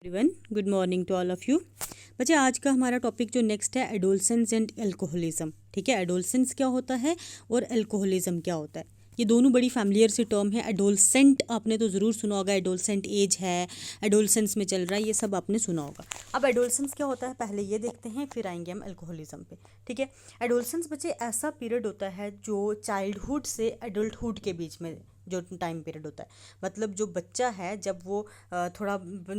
Everyone, good morning to all of you. बच्चे, आज का हमारा टॉपिक जो नेक्स्ट है एडोलसेंस एंड एल्कोहलिज्म। ठीक है, एडोलसेंस क्या होता है और एल्कोहलिज्म क्या होता है। ये दोनों बड़ी फैमिलियर सी टर्म है। एडोलसेंट आपने तो ज़रूर सुना होगा, एडोलसेंट एज है, एडोलसेंस में चल रहा है, ये सब आपने सुना होगा। अब एडोलसेंस क्या होता है पहले ये देखते हैं, फिर आएंगे हम एल्कोहलिज्म पे। ठीक है, एडोलसेंस बच्चे ऐसा पीरियड होता है जो चाइल्डहुड से एडल्टहुड के बीच में जो टाइम पीरियड होता है। मतलब जो बच्चा है जब वो थोड़ा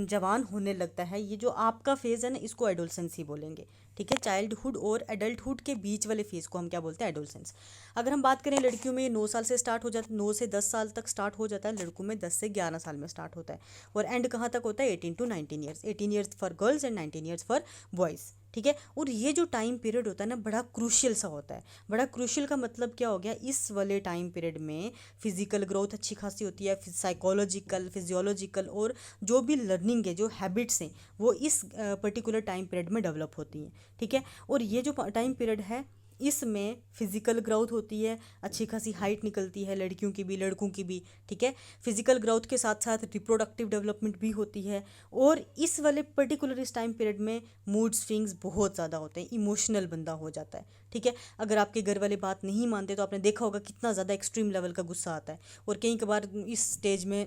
जवान होने लगता है, ये जो आपका फेज़ है ना, इसको एडोलसेंस ही बोलेंगे। ठीक है, चाइल्डहुड और एडल्टहुड के बीच वाले फेज़ को हम क्या बोलते हैं, एडोलसेंस। अगर हम बात करें लड़कियों में 9 साल से स्टार्ट हो जाता है, 9 से 10 साल तक स्टार्ट हो जाता है। लड़कों में 10 से 11 साल में स्टार्ट होता है और एंड कहाँ तक होता है, 18 to 19 years. 18 years for girls and 19 years for boys. ठीक है, और ये जो टाइम पीरियड होता है ना, बड़ा क्रूशियल सा होता है। बड़ा क्रूशियल का मतलब क्या हो गया, इस वाले टाइम पीरियड में फिजिकल ग्रोथ अच्छी खासी होती है, साइकोलॉजिकल, फिजियोलॉजिकल और जो भी लर्निंग है, जो हैबिट्स हैं, वो इस पर्टिकुलर टाइम पीरियड में डेवलप होती हैं। ठीक है, और ये जो टाइम पीरियड है, इसमें फिजिकल ग्रोथ होती है, अच्छी खासी हाइट निकलती है, लड़कियों की भी लड़कों की भी। ठीक है, फिजिकल ग्रोथ के साथ साथ रिप्रोडक्टिव डेवलपमेंट भी होती है। और इस वाले पर्टिकुलर इस टाइम पीरियड में मूड स्विंग्स बहुत ज़्यादा होते हैं, इमोशनल बंदा हो जाता है। ठीक है, अगर आपके घर वाले बात नहीं मानते तो आपने देखा होगा कितना ज़्यादा एक्सट्रीम लेवल का गुस्सा आता है। और कई कबार इस स्टेज में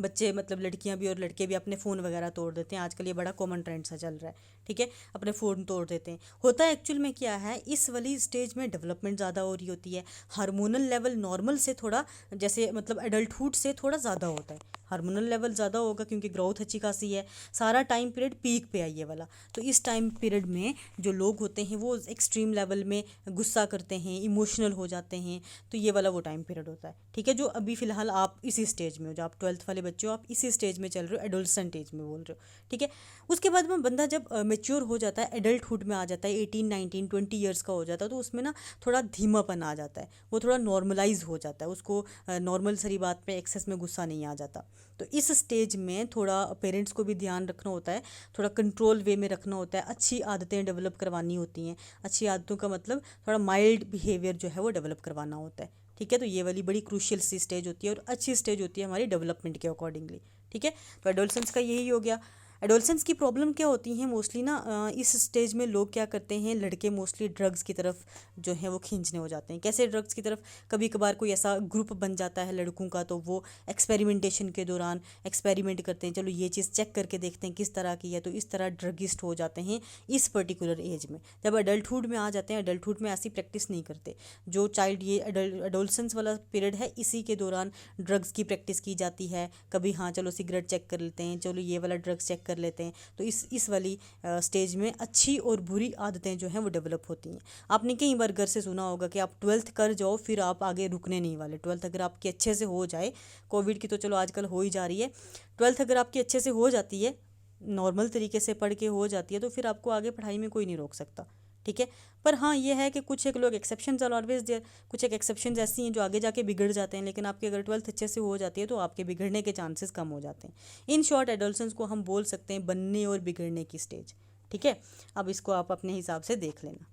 बच्चे, मतलब लड़कियां भी और लड़के भी, अपने फ़ोन वगैरह तोड़ देते हैं। आजकल ये बड़ा कॉमन ट्रेंड सा चल रहा है। ठीक है, अपने फ़ोन तोड़ देते हैं। होता है एक्चुअल में क्या है, इस वाली स्टेज में डेवलपमेंट ज़्यादा हो रही होती है। हार्मोनल लेवल नॉर्मल से थोड़ा, जैसे मतलब एडल्टहुड से थोड़ा ज़्यादा होता है। हार्मोनल लेवल ज़्यादा होगा क्योंकि ग्रोथ अच्छी खासी है। सारा टाइम पीरियड पीक पे है ये वाला। तो इस टाइम पीरियड में जो लोग होते हैं वो एक्सट्रीम लेवल में गुस्सा करते हैं, इमोशनल हो जाते हैं। तो ये वाला वो टाइम पीरियड होता है। ठीक है, जो अभी फ़िलहाल आप इसी स्टेज में हो, जो आप 12th वाले बच्चे हो, आप इसी स्टेज में चल रहे हो, एडोलसेंट एज में बोल रहे हो। ठीक है, उसके बाद में बंदा जब मेच्योर हो जाता है, एडल्टहुड में आ जाता है, 18 19 20 ईयर्स का हो जाता है, तो उसमें ना थोड़ा धीमापन आ जाता है। वो थोड़ा नॉर्मलाइज हो जाता है, उसको नॉर्मल सारी बात पे एक्सेस में गुस्सा नहीं आ जाता। तो इस स्टेज में थोड़ा पेरेंट्स को भी ध्यान रखना होता है, थोड़ा कंट्रोल वे में रखना होता है, अच्छी आदतें डेवलप करवानी होती हैं। अच्छी आदतों का मतलब थोड़ा माइल्ड बिहेवियर जो है वो डेवलप करवाना होता है। ठीक है, तो ये वाली बड़ी क्रूशियल सी स्टेज होती है और अच्छी स्टेज होती है हमारी डेवलपमेंट के अकॉर्डिंगली। ठीक है, तो एडोलसेंस का यही हो गया। एडोलसेंस की प्रॉब्लम क्या होती हैं मोस्टली ना, इस स्टेज में लोग क्या करते हैं, लड़के मोस्टली ड्रग्स की तरफ जो है वो खींचने हो जाते हैं। कैसे ड्रग्स की तरफ, कभी कभार कोई ऐसा ग्रुप बन जाता है लड़कों का, तो वो एक्सपेरिमेंटेशन के दौरान एक्सपेरिमेंट करते हैं, चलो ये चीज़ चेक करके देखते हैं किस तरह की है, तो इस तरह ड्रगिस्ट हो जाते हैं इस पर्टिकुलर एज में। जब एडल्टहुड में आ जाते हैं, एडल्टहुड में ऐसी प्रैक्टिस नहीं करते। जो चाइल्ड, ये एडोलसेंस वाला पीरियड है, इसी के दौरान ड्रग्स की प्रैक्टिस की जाती है। कभी हाँ चलो सिगरेट चेक कर लेते हैं, चलो ये वाला ड्रग्स चेक कर लेते हैं। तो इस वाली स्टेज में अच्छी और बुरी आदतें जो हैं वो डेवलप होती हैं। आपने कई बार घर से सुना होगा कि आप 12th कर जाओ फिर आप आगे रुकने नहीं वाले। 12th अगर आपकी अच्छे से हो जाए, कोविड की तो चलो आजकल हो ही जा रही है, 12th अगर आपकी अच्छे से हो जाती है, नॉर्मल तरीके से पढ़ के हो जाती है, तो फिर आपको आगे पढ़ाई में कोई नहीं रोक सकता। ठीक है, पर हाँ ये है कि कुछ एक लोग, एक्सेप्शंस आर ऑलवेज देयर, कुछ एक एक्सेप्शंस ऐसी हैं जो आगे जाके बिगड़ जाते हैं। लेकिन आपकी अगर 12th अच्छे से हो जाती है तो आपके बिगड़ने के चांसेस कम हो जाते हैं। इन शॉर्ट, एडोलसेंस को हम बोल सकते हैं बनने और बिगड़ने की स्टेज। ठीक है, अब इसको आप अपने हिसाब से देख लेना।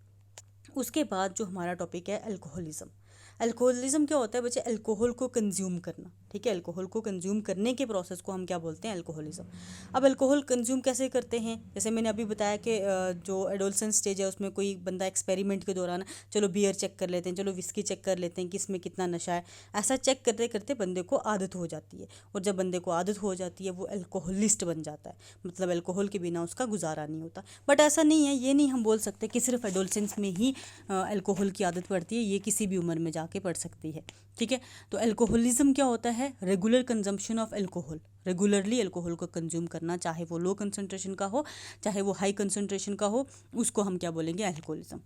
उसके बाद जो हमारा टॉपिक है अल्कोहलिज्म। अल्कोहलिज्म क्या होता है बच्चे, अल्कोहल को कंज्यूम करना। ठीक है, अल्कोहल को कंज्यूम करने के प्रोसेस को हम क्या बोलते हैं, अल्कोहलिज्म। अब अल्कोहल कंज्यूम कैसे करते हैं, जैसे मैंने अभी बताया कि जो एडोलसेंस स्टेज है उसमें कोई बंदा एक्सपेरिमेंट के दौरान, चलो बियर चेक कर लेते हैं, चलो विस्की चेक कर लेते हैं कि इसमें कितना नशा है। ऐसा चेक करते करते बंदे को आदत हो जाती है, और जब बंदे को आदत हो जाती है वो अल्कोहलिस्ट बन जाता है। मतलब अल्कोहल के बिना उसका गुजारा नहीं होता। बट ऐसा नहीं है, ये नहीं हम बोल सकते कि सिर्फ एडोलसेंस में ही अल्कोहल की आदत पड़ती है, ये किसी भी उम्र में जाके पड़ सकती है। ठीक है, तो अल्कोहलिज्म क्या होता है, regular consumption of alcohol. Regularly alcohol को कंज्यूम करना, चाहे वो लो कंसंट्रेशन का हो चाहे वो हाई कंसंट्रेशन का हो, उसको हम क्या बोलेंगे, अल्कोहलिज्म।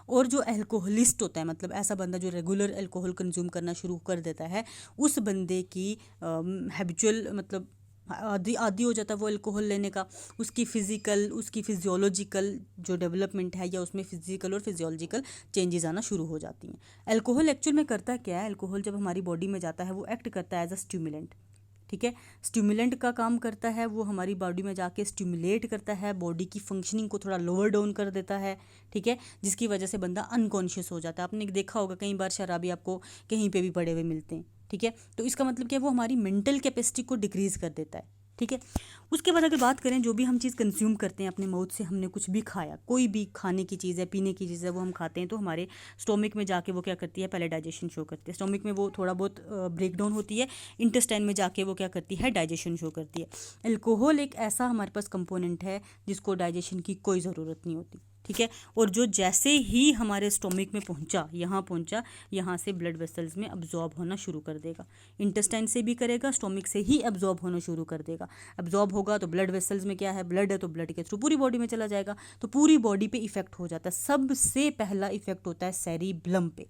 और जो अल्कोहलिस्ट होता है, मतलब ऐसा बंदा जो रेगुलर अल्कोहल कंज्यूम करना शुरू कर देता है, उस बंदे की हैबिचुअल, मतलब आदि आदि हो जाता है वो अल्कोहल लेने का। उसकी फ़िज़िकल, उसकी फिजियोलॉजिकल जो डेवलपमेंट है, या उसमें फ़िज़िकल और फिजियोलॉजिकल चेंजेस आना शुरू हो जाती हैं। अल्कोहल एक्चुअल में करता क्या है, अल्कोहल जब हमारी बॉडी में जाता है वो एक्ट करता है एज अ स्टिमुलेंट। ठीक है, स्टिमुलेंट का काम करता है, वो हमारी बॉडी में जाके स्टिमुलेट करता है, बॉडी की फंक्शनिंग को थोड़ा लोअर डाउन कर देता है। ठीक है, जिसकी वजह से बंदा अनकॉन्शियस हो जाता है। आपने देखा होगा कई बार शराबी आपको कहीं पे भी पड़े हुए मिलते हैं। ठीक है, तो इसका मतलब क्या है, वो हमारी मेंटल कैपेसिटी को डिक्रीज़ कर देता है। ठीक है। उसके बाद अगर बात करें जो भी हम चीज़ कंज्यूम करते हैं अपने माउथ से, हमने कुछ भी खाया, कोई भी खाने की चीज़ है, पीने की चीज़ है, वो हम खाते हैं तो हमारे स्टोमिक में जाके वो क्या करती है, पहले डाइजेशन शो करती है। स्टोमिक में वो थोड़ा बहुत ब्रेक डाउन होती है, इंटेस्टाइन में जाके वो क्या करती है, डाइजेशन शो करती है। अल्कोहल एक ऐसा हमारे पास कंपोनेंट है जिसको डाइजेशन की कोई ज़रूरत नहीं होती, ठीक है। और जो जैसे ही हमारे स्टोमिक में पहुंचा, यहाँ से ब्लड वेसल्स में अब्जॉर्ब होना शुरू कर देगा। इंटेस्टाइन से भी करेगा, स्टोमिक से ही अब्जॉर्ब होना शुरू कर देगा। अब्जॉर्ब होगा तो ब्लड वेसल्स में क्या है, ब्लड है तो ब्लड के थ्रू पूरी बॉडी में चला जाएगा, तो पूरी बॉडी पे इफेक्ट हो जाता है। सबसे पहला इफेक्ट होता है सेरिब्लम पे।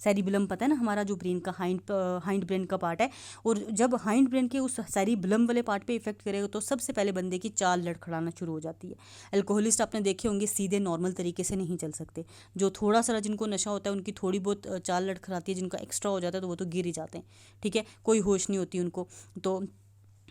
सेरिब्लम पता है ना, हमारा जो ब्रेन का हाइंड ब्रेन का पार्ट है, और जब हाइंड ब्रेन के उस सेरिब्लम वाले पार्ट पे इफेक्ट करेगा तो सबसे पहले बंदे की चाल लड़खड़ाना शुरू हो जाती है। अल्कोहलिस्ट आपने देखे होंगे सीधे नॉर्मल तरीके से नहीं चल सकते। जो थोड़ा सा जिनको नशा होता है उनकी थोड़ी बहुत चाल लड़खड़ाती है, जिनका एक्स्ट्रा हो जाता है तो वो तो गिर ही जाते हैं, ठीक है, कोई होश नहीं होती उनको। तो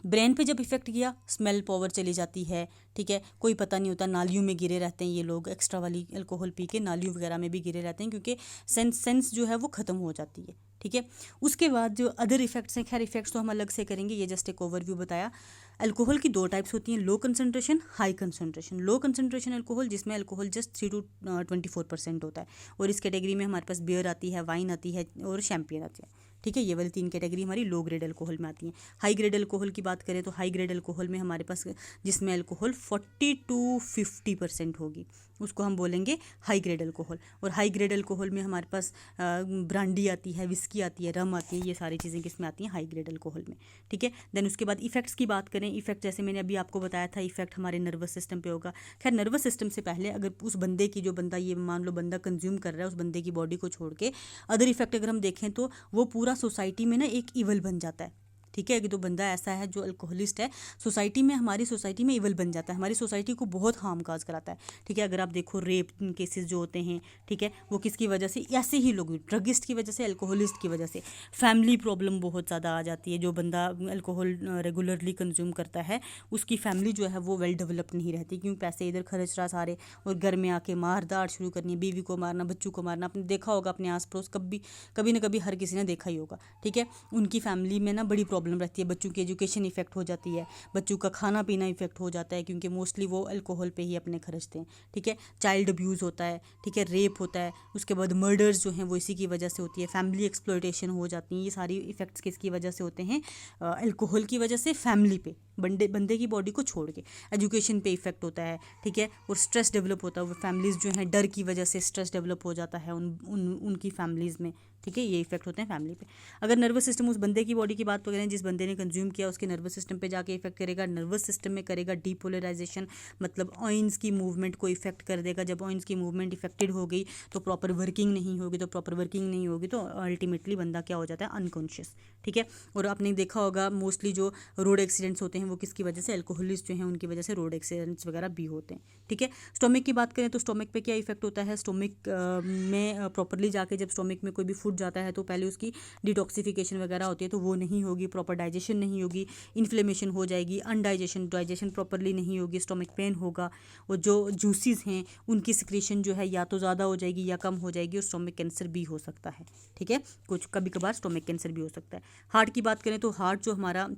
ब्रेन पे जब इफेक्ट किया, स्मेल पावर चली जाती है, ठीक है, कोई पता नहीं होता, नालियों में गिरे रहते हैं ये लोग, एक्स्ट्रा वाली अल्कोहल पी के नालियों वगैरह में भी गिरे रहते हैं, क्योंकि सेंस जो है वो ख़त्म हो जाती है, ठीक है। उसके बाद जो अदर इफेक्ट्स हैं, खैर इफेक्ट्स तो हम अलग से करेंगे, ये जस्ट एक ओवरव्यू बताया। अल्कोहल की दो टाइप्स होती हैं, low concentration, high concentration. Low concentration alcohol जिसमें अल्कोहल जस्ट 3 to 24% होता है, और इस कैटेगरी में हमारे पास बियर आती है, वाइन आती है और शैम्पेन आती है, ठीक है। ये वाली 3 कैटेगरी हमारी लो ग्रेड अल्कोहल में आती हैं। हाई ग्रेड अल्कोहल की बात करें तो हाई ग्रेड अल्कोहल में हमारे पास जिसमें अल्कोहल 40 to 50% होगी, उसको हम बोलेंगे हाई ग्रेड अल्कोहल। और हाई ग्रेड अल्कोहल में हमारे पास ब्रांडी आती है, विस्की आती है, रम आती है, ये सारी चीज़ें किसमें आती हैं, हाई ग्रेड अल्कोहल में, ठीक है। देन उसके बाद इफेक्ट्स की बात करें, इफेक्ट जैसे मैंने अभी आपको बताया था, इफेक्ट हमारे नर्वस सिस्टम पे होगा। खैर नर्वस सिस्टम से पहले अगर उस बंदे की, जो बंदा ये मान लो बंदा कंज्यूम कर रहा है, उस बंदे की बॉडी को छोड़ के अदर इफेक्ट अगर हम देखें तो वो पूरा सोसाइटी में ना एक इवल बन जाता है, ठीक है। कि तो बंदा ऐसा है जो अल्कोहलिस्ट है, सोसाइटी में, हमारी सोसाइटी में इवल बन जाता है, हमारी सोसाइटी को बहुत हार्म काज कराता है, ठीक है। अगर आप देखो रेप केसेस जो होते हैं, ठीक है, वो किसकी वजह से, ऐसे ही लोग ड्रगिस्ट की वजह से, अल्कोहलिस्ट की वजह से। फैमिली प्रॉब्लम बहुत ज़्यादा आ जाती है, जो बंदा अल्कोहल रेगुलरली कंज्यूम करता है उसकी फैमिली जो है वो वेल डेवलप नहीं रहती, क्योंकि पैसे इधर खर्च रहा सारे, और घर में आके मार दाड़ शुरू करनी है, बीवी को मारना, बच्चों को मारना। आपने देखा होगा अपने आस पड़ोस, कभी ना कभी हर किसी ने देखा ही होगा, ठीक है। उनकी फैमिली में ना बड़ी प्रॉब्लम रहती है, बच्चों की एजुकेशन इफेक्ट हो जाती है, बच्चों का खाना पीना इफेक्ट हो जाता है, क्योंकि मोस्टली वो अल्कोहल पे ही अपने खर्चते हैं, ठीक है। चाइल्ड अब्यूज़ होता है, ठीक है, रेप होता है, उसके बाद मर्डर्स जो हैं वो इसी की वजह से होती है, फैमिली एक्सप्लॉयटेशन हो जाती है। ये सारी इफेक्ट्स किसकी वजह से होते हैं, अल्कोहल की वजह से, फैमिली पे, बंदे की बॉडी को छोड़ के। एजुकेशन पे इफेक्ट होता है, ठीक है, और स्ट्रेस डेवलप होता है, वो फैमिलीज़ जो हैं डर की वजह से स्ट्रेस डेवलप हो जाता है उनकी फैमिलीज़ में, ठीक है। ये इफेक्ट होते हैं फैमिली पे। अगर नर्वस सिस्टम, उस बंदे की बॉडी की बात करें जिस बंदे ने कंज्यूम किया, उसके नर्वस सिस्टम पे जाके इफेक्ट करेगा, नर्वस सिस्टम में करेगा डीपोलराइजेशन, मतलब ऑइंस की मूवमेंट को इफेक्ट कर देगा। जब ऑइंस की मूवमेंट इफेक्टेड हो गई तो प्रॉपर वर्किंग नहीं होगी, तो अल्टीमेटली बंदा क्या हो जाता है, अनकॉन्शियस, ठीक है। और आपने देखा होगा मोस्टली जो रोड एक्सीडेंट्स होते हैं वो किसकी वजह से, अल्कोहलिस्ट जो हैं उनकी वजह से रोड एक्सीडेंट्स वगैरह भी होते हैं, ठीक है। स्टोमिक की बात करें तो स्टोमिक पे क्या इफेक्ट होता है, स्टोमिक में प्रॉपरली जाके जब स्टोमिक में कोई भी फूड जाता है तो पहले उसकी डिटॉक्सिफिकेशन वगैरह होती है, तो वो नहीं होगी, प्रॉपर डाइजेशन नहीं होगी, इन्फ्लेमेशन हो जाएगी, डाइजेशन प्रॉपरली नहीं होगी, स्टोमिक पेन होगा, और जो जूसेस हैं उनकी सिक्रीशन जो है या तो ज़्यादा हो जाएगी या कम हो जाएगी, और स्टोमिक कैंसर भी हो सकता है, ठीक है। कुछ कभी कभार स्टोमिक कैंसर भी हो सकता है। हार्ट की बात करें तो हार्ट जो हमारा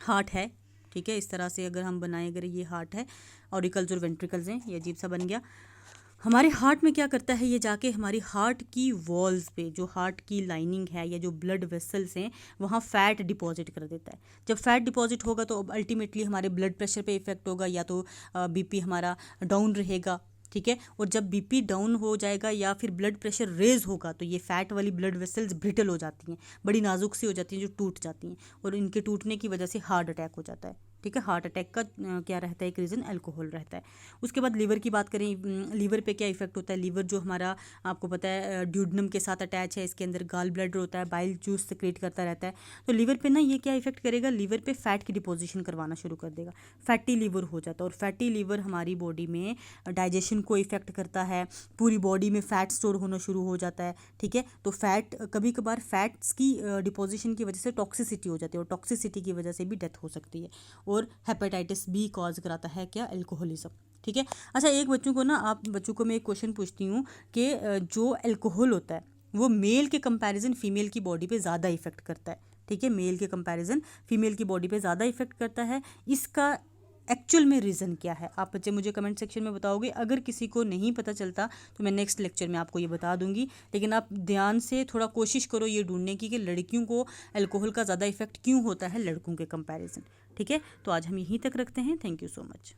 हार्ट है, ठीक है, इस तरह से अगर हम बनाए, अगर ये हार्ट है, ऑरिकल्स और वेंट्रिकल्स हैं, ये अजीब सा बन गया। हमारे हार्ट में क्या करता है, ये जाके हमारी हार्ट की वॉल्स पे, जो हार्ट की लाइनिंग है या जो ब्लड वेसल्स हैं, वहाँ फैट डिपॉजिट कर देता है। जब फैट डिपॉजिट होगा तो अल्टीमेटली हमारे ब्लड प्रेशर पे इफेक्ट होगा, या तो बीपी हमारा डाउन रहेगा, ठीक है। और जब बीपी डाउन हो जाएगा या फिर ब्लड प्रेशर रेज होगा तो ये फैट वाली ब्लड वेसल्स ब्रिटल हो जाती हैं, बड़ी नाजुक सी हो जाती हैं, जो टूट जाती हैं, और इनके टूटने की वजह से हार्ट अटैक हो जाता है, ठीक है। हार्ट अटैक का क्या रहता है, एक रीज़न अल्कोहल रहता है। उसके बाद लीवर की बात करें, लीवर पे क्या इफेक्ट होता है, लीवर जो हमारा आपको पता है ड्यूडनम के साथ अटैच है, इसके अंदर गाल ब्लैडर होता है, बाइल जूस सिक्रेट करता रहता है, तो लीवर पे ना ये क्या इफेक्ट करेगा, लीवर पे फैट की डिपोजिशन करवाना शुरू कर देगा, फैटी लीवर हो जाता है। और फैटी लीवर हमारी बॉडी में डाइजेशन को इफेक्ट करता है, पूरी बॉडी में फैट स्टोर होना शुरू हो जाता है, ठीक है। तो फैट, कभी कभार फैट्स की डिपोजिशन की वजह से टॉक्सिसिटी हो जाती है, और टॉक्सिसिटी की वजह से भी डेथ हो सकती है, और हेपेटाइटिस बी कॉज कराता है क्या, अल्कोहलिज्म, ठीक है। अच्छा, एक बच्चों को मैं एक क्वेश्चन पूछती हूँ कि जो अल्कोहल होता है वो मेल के कंपैरिजन फीमेल की बॉडी पे ज़्यादा इफेक्ट करता है, ठीक है, मेल के कंपैरिजन फीमेल की बॉडी पे ज़्यादा इफेक्ट करता है। इसका एक्चुअल में रीज़न क्या है आप बच्चे मुझे कमेंट सेक्शन में बताओगे। अगर किसी को नहीं पता चलता तो मैं नेक्स्ट लेक्चर में आपको ये बता दूंगी, लेकिन आप ध्यान से थोड़ा कोशिश करो ये ढूंढने की कि लड़कियों को अल्कोहल का ज़्यादा इफेक्ट क्यों होता है लड़कों के कंपैरिजन। ठीक है, तो आज हम यहीं तक रखते हैं। Thank you so much.